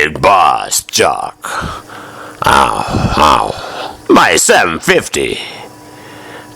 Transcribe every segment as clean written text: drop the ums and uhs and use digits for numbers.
Big Boss Jock. My 750.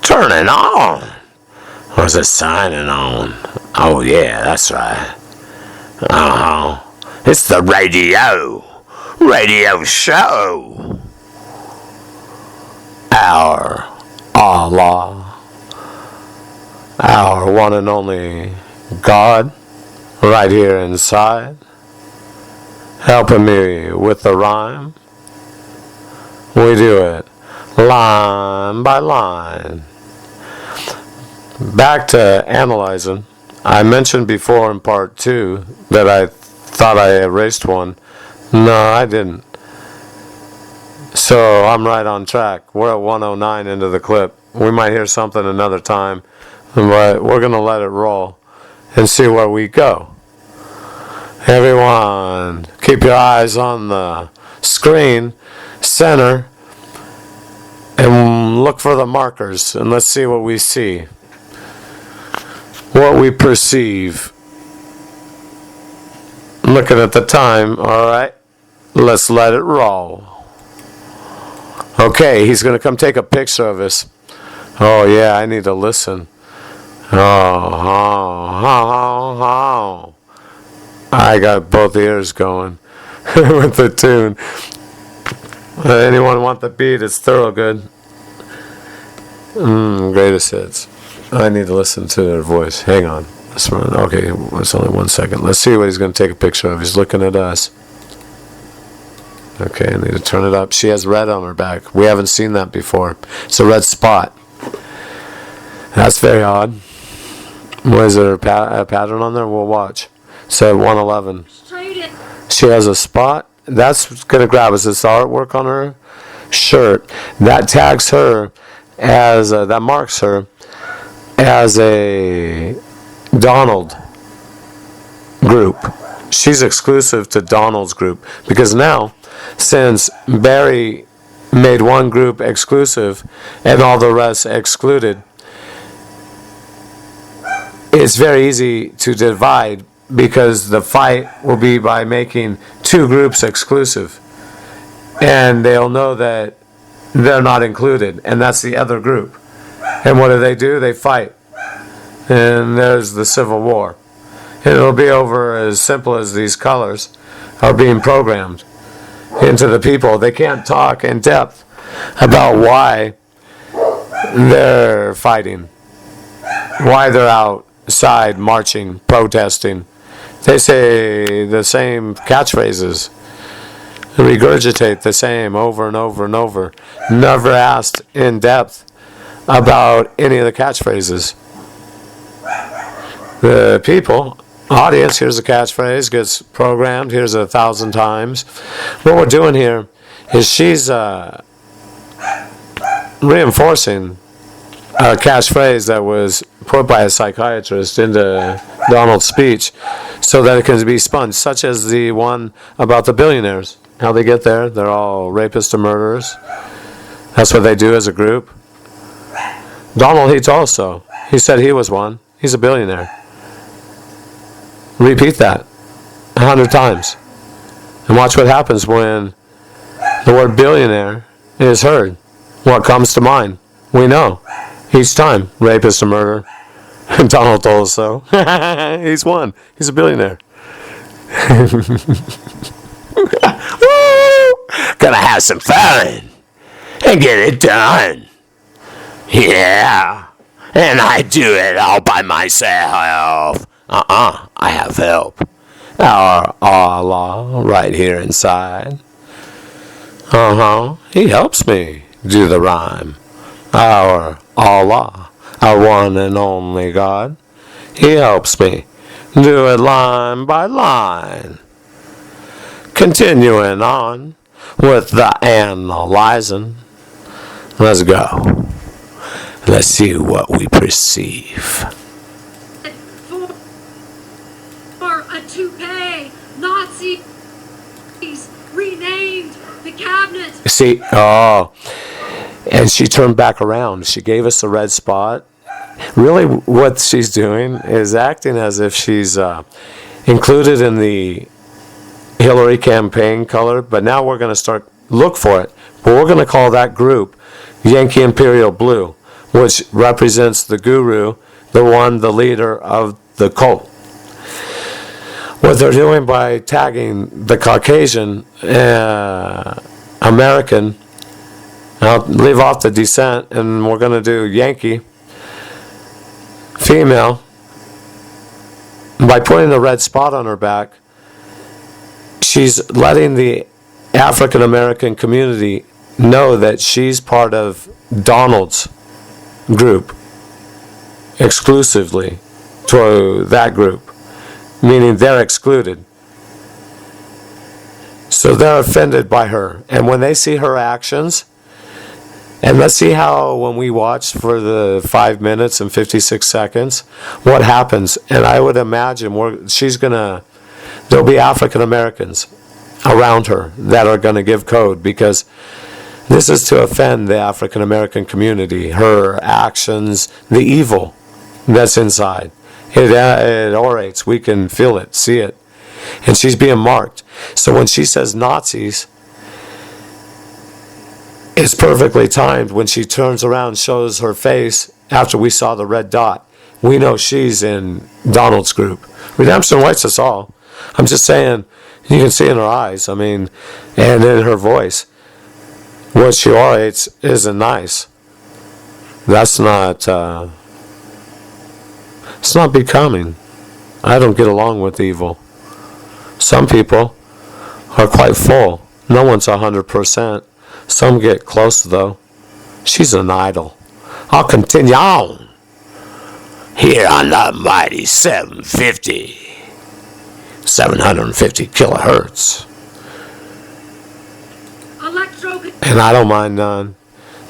Turning on. Was it signing on? Oh, yeah, that's right. It's the radio show. Our Allah, our one and only God, right here inside, helping me with the rhyme. We do it line by line. Back to analyzing. I mentioned before in part 2 that I thought I erased one. No, I didn't. So I'm right on track. We're at 109 into the clip. We might hear something another time, but we're going to let it roll and see where we go. Everyone, keep your eyes on the screen, center, and look for the markers, and let's see what we see. What we perceive. Looking at the time, alright, let's let it roll. Okay, he's going to come take a picture of us. Oh yeah, I need to listen. I got both ears going with the tune. Anyone want the beat? It's thorough good. Greatest hits. I need to listen to their voice. Hang on. Okay, it's only 1 second. Let's see what he's going to take a picture of. He's looking at us. Okay, I need to turn it up. She has red on her back. We haven't seen that before. It's a red spot. That's very odd. What is it, a pattern on there? We'll watch. So 111. She has a spot. That's going to grab us. It's the artwork on her shirt. That tags her as, that marks her as a Donald group. She's exclusive to Donald's group. Because now, since Barry made one group exclusive and all the rest excluded, it's very easy to divide because the fight will be by making two groups exclusive. And they'll know that they're not included, and that's the other group. And what do? They fight. And there's the Civil War. And it'll be over as simple as these colors are being programmed into the people. They can't talk in depth about why they're fighting, why they're outside marching, protesting. They say the same catchphrases, regurgitate the same over and over and over, never asked in depth about any of the catchphrases. The people, audience, here's a catchphrase, gets programmed, here's it 1,000 times. What we're doing here is she's reinforcing a catchphrase that was put by a psychiatrist into Donald's speech so that it can be spun, such as the one about the billionaires. How they get there, they're all rapists and murderers. That's what they do as a group. Donald Heath also. He said he was one. He's a billionaire. Repeat that 100 times. And watch what happens when the word billionaire is heard. What comes to mind? We know. Each time, rapist or murder. Donald told us so. He's one. He's a billionaire. Woo! Gonna have some fun and get it done. Yeah. And I do it all by myself. I have help. Our Allah right here inside. He helps me do the rhyme. Our Allah, our one and only God. He helps me do it line by line. Continuing on with the analyzing. Let's go. Let's see what we perceive. For a toupee, Nazis renamed the cabinet. See, and she turned back around. She gave us a red spot. Really, what she's doing is acting as if she's included in the Hillary campaign color, but now we're going to start look for it. But we're going to call that group Yankee Imperial Blue, which represents the guru, the leader of the cult. What they're doing by tagging the Caucasian American, I'll leave off the descent, and we're going to do Yankee female. By putting a red spot on her back, she's letting the African American community know that she's part of Donald's group, exclusively to that group, meaning they're excluded. So they're offended by her. And when they see her actions, and let's see how, when we watch for the 5 minutes and 56 seconds, what happens. And I would imagine there'll be African Americans around her that are going to give code, because this is to offend the African American community. Her actions, the evil that's inside. It orates. We can feel it, see it. And she's being marked. So when she says Nazis, it's perfectly timed. When she turns around and shows her face after we saw the red dot, we know she's in Donald's group. Redemption awaits us all. I'm just saying, you can see in her eyes, and in her voice, what she orates isn't nice. That's not, it's not becoming. I don't get along with evil. Some people are quite full. No one's 100%. Some get close, though. She's an idol. I'll continue on here on the mighty 750 kilohertz. And I don't mind none.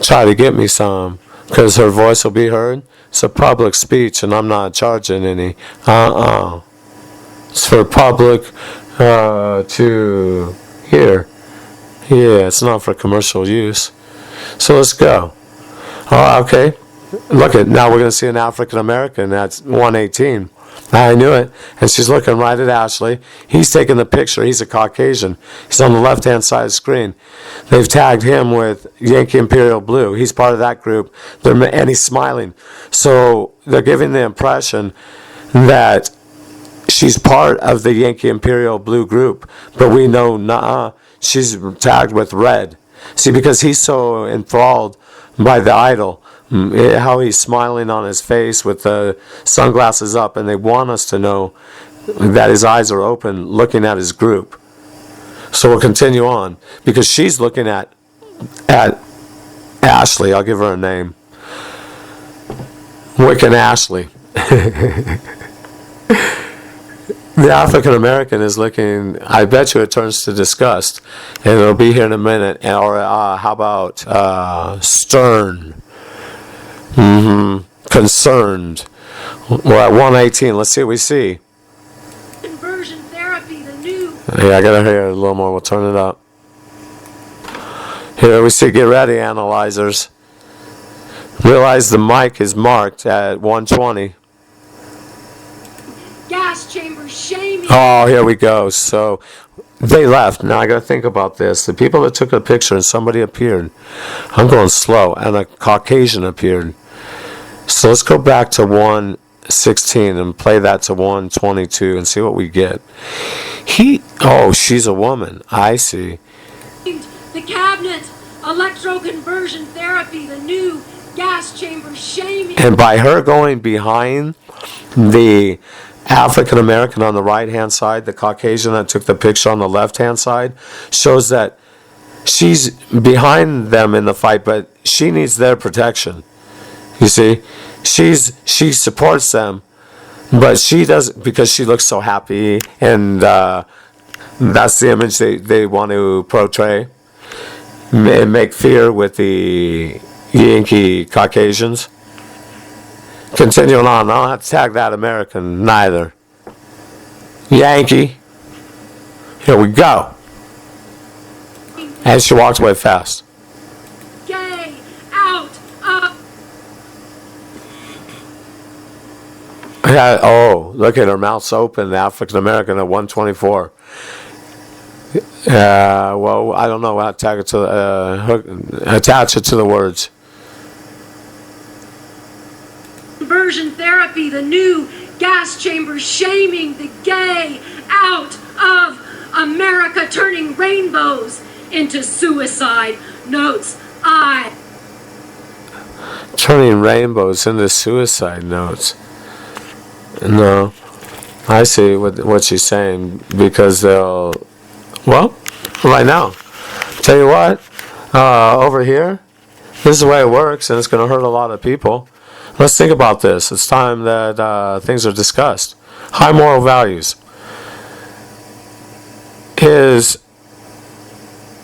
Try to get me some, because her voice will be heard. It's a public speech, and I'm not charging any. It's for public to hear. Yeah, it's not for commercial use. So let's go. Oh, okay. Look now we're going to see an African American at 118. I knew it. And she's looking right at Ashley. He's taking the picture. He's a Caucasian. He's on the left-hand side of the screen. They've tagged him with Yankee Imperial Blue. He's part of that group. And he's smiling. So they're giving the impression that she's part of the Yankee Imperial Blue group. But we know, she's tagged with red. See, because he's so enthralled by the idol, how he's smiling on his face with the sunglasses up, and they want us to know that his eyes are open looking at his group. So we'll continue on, because she's looking at Ashley. I'll give her a name. Wiccan Ashley. The African American is looking, I bet you it turns to disgust, and it'll be here in a minute. Or how about stern? Concerned. We're at 118. Let's see what we see. Conversion therapy, the new. Yeah, I gotta hear it a little more. We'll turn it up. Here we see, get ready, analyzers. Realize the mic is marked at 120. Gas chamber shaming. Oh, here we go. So they left. Now I got to think about this. The people that took a picture and somebody appeared. I'm going slow, and a Caucasian appeared. So let's go back to 116 and play that to 122 and see what we get. She's a woman. I see. The cabinet, electroconversion therapy, the new gas chamber shaming. And by her going behind the African American on the right-hand side, the Caucasian that took the picture on the left-hand side, shows that she's behind them in the fight, but she needs their protection. You see, she supports them, but she doesn't, because she looks so happy, and that's the image they want to portray and make fear with the Yankee Caucasians. Continuing on, I don't have to tag that American neither. Yankee. Here we go. And she walks away fast. Gay, out, up. Look at her mouth's open, the African American at 124. Well, I don't know. Attach it to the words. Conversion therapy, the new gas chamber shaming the gay out of America, turning rainbows into suicide notes. Turning rainbows into suicide notes. No, I see what she's saying, because they'll, well, right now, tell you what, over here, this is the way it works, and it's going to hurt a lot of people. Let's think about this. It's time that things are discussed. High moral values. Is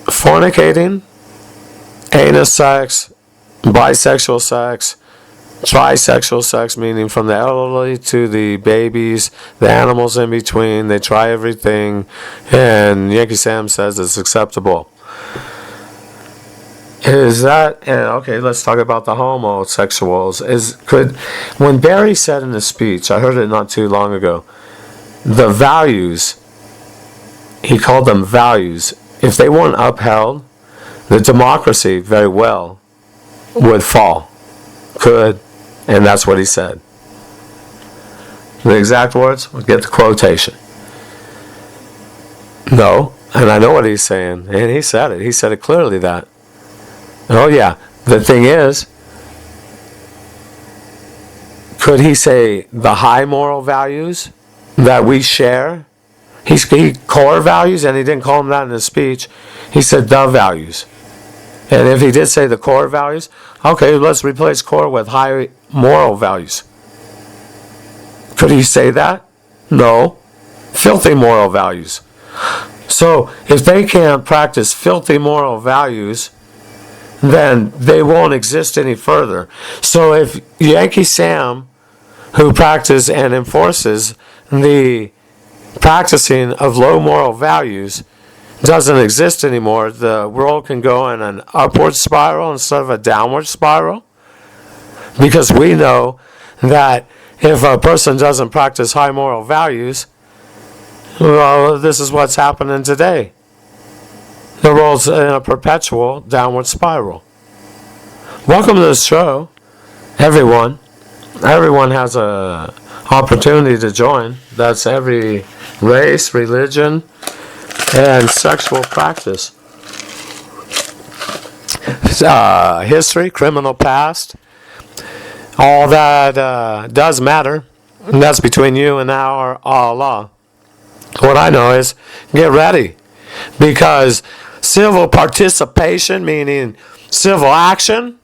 fornicating, anus sex, bisexual sex, trisexual sex, meaning from the elderly to the babies, the animals in between, they try everything, and Yankee Sam says it's acceptable. Is that, and okay, let's talk about the homosexuals. When Barry said in his speech, I heard it not too long ago, the values, he called them values, if they weren't upheld, the democracy very well would fall. Could, and that's what he said. The exact words, we'll get the quotation. No, and I know what he's saying, and he said it. He said it clearly that. Oh yeah, the thing is, could he say the high moral values that we share? He core values, and he didn't call them that in his speech. He said the values. And if he did say the core values, okay, let's replace core with high moral values. Could he say that? No. Filthy moral values. So if they can't practice filthy moral values, then they won't exist any further. So if Yankee Sam, who practices and enforces the practicing of low moral values, doesn't exist anymore, the world can go in an upward spiral instead of a downward spiral. Because we know that if a person doesn't practice high moral values, well, this is what's happening today. The world's in a perpetual downward spiral. Welcome to the show, everyone. Everyone has a opportunity to join. That's every race, religion, and sexual practice. History, criminal past, all that does matter. And that's between you and our Allah. What I know is, get ready. Because civil participation, meaning civil action,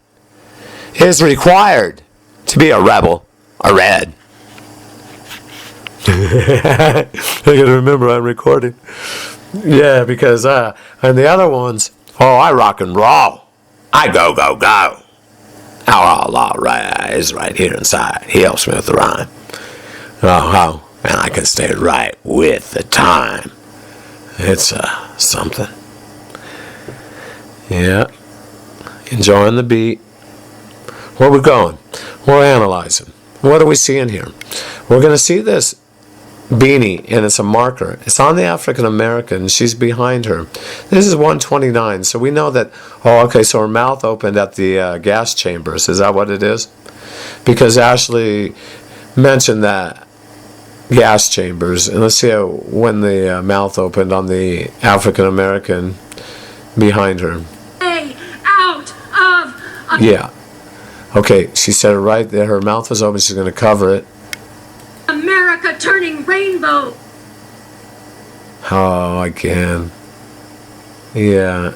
is required to be a rebel, a red. I gotta remember I'm recording. Yeah, because and the other ones, oh, I rock and roll. I go, go, go. Our Allah is right here inside. He helps me with the rhyme. Oh, and I can stay right with the time. It's something. Yeah. Enjoying the beat. Where we going? We're analyzing. What are we seeing here? We're going to see this beanie, and it's a marker. It's on the African American. She's behind her. This is 129. So we know that, oh, okay, so her mouth opened at the gas chambers. Is that what it is? Because Ashley mentioned that gas chambers. And let's see when the mouth opened on the African American behind her. Out of... Yeah. Okay, she said it right there. Her mouth was open. She's going to cover it. America turning rainbow. Oh, again. Yeah.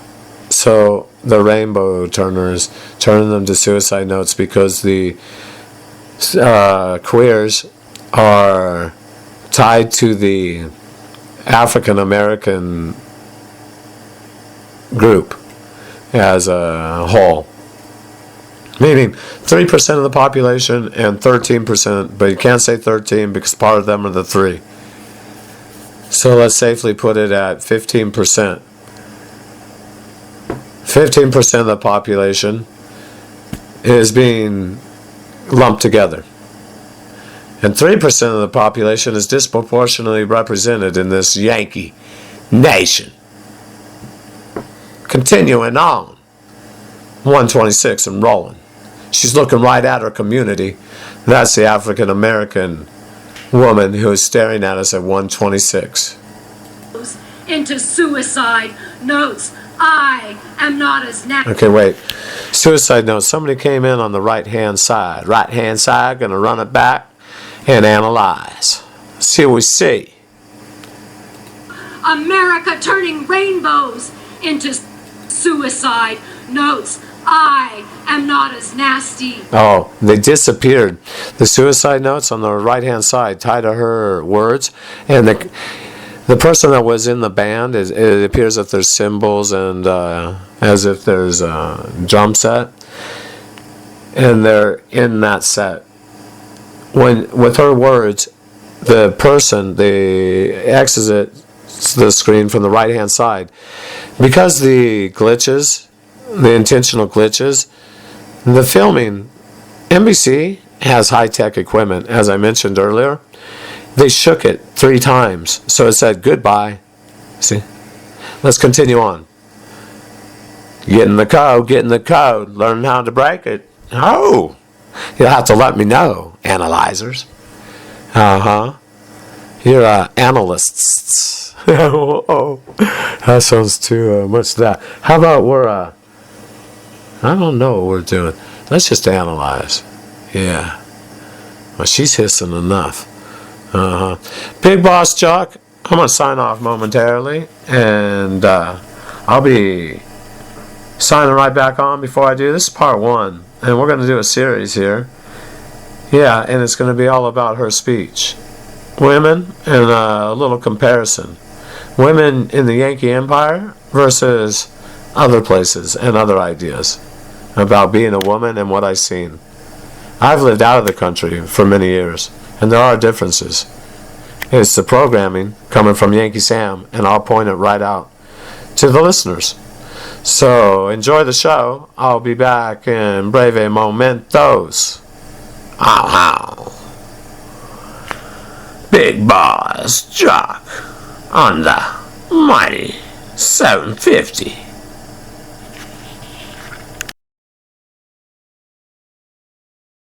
So the rainbow turners, turning them to suicide notes because the queers are tied to the African American group as a whole. Meaning 3% of the population and 13%, but you can't say 13 because part of them are the 3. So let's safely put it at 15%. 15% of the population is being lumped together. And 3% of the population is disproportionately represented in this Yankee nation. continuing on. 126 and rolling. She's looking right at her community. That's the African American woman who is staring at us at 126. Into suicide notes. I am not as natural. Okay, wait. Suicide notes. Somebody came in on the right-hand side. Right-hand side, going to run it back and analyze. See what we see. America turning rainbows into suicide notes. I am not as nasty. Oh, they disappeared. The suicide notes on the right-hand side tied to her words, and the person that was in the band, it appears that there's cymbals and as if there's a drum set, and they're in that set. With her words, the person, the exits the screen from the right-hand side. Because the glitches, the intentional glitches, the filming, NBC has high-tech equipment, as I mentioned earlier. They shook it 3 times, so it said goodbye. See? Let's continue on. Getting the code, learn how to break it. Oh, you'll have to let me know, analyzers. You're analysts. Oh, that sounds too much that. How about I don't know what we're doing. Let's just analyze. Yeah. Well, she's hissing enough. Big Boss Chuck, I'm going to sign off momentarily, and I'll be signing right back on before I do. This is part 1, and we're going to do a series here. Yeah, and it's going to be all about her speech. Women, and a little comparison. Women in the Yankee Empire versus other places and other ideas about being a woman and what I've seen. I've lived out of the country for many years, and there are differences. It's the programming coming from Yankee Sam, and I'll point it right out to the listeners. So enjoy the show. I'll be back in breve momentos. Ow. Big Boss Jock on the mighty 750.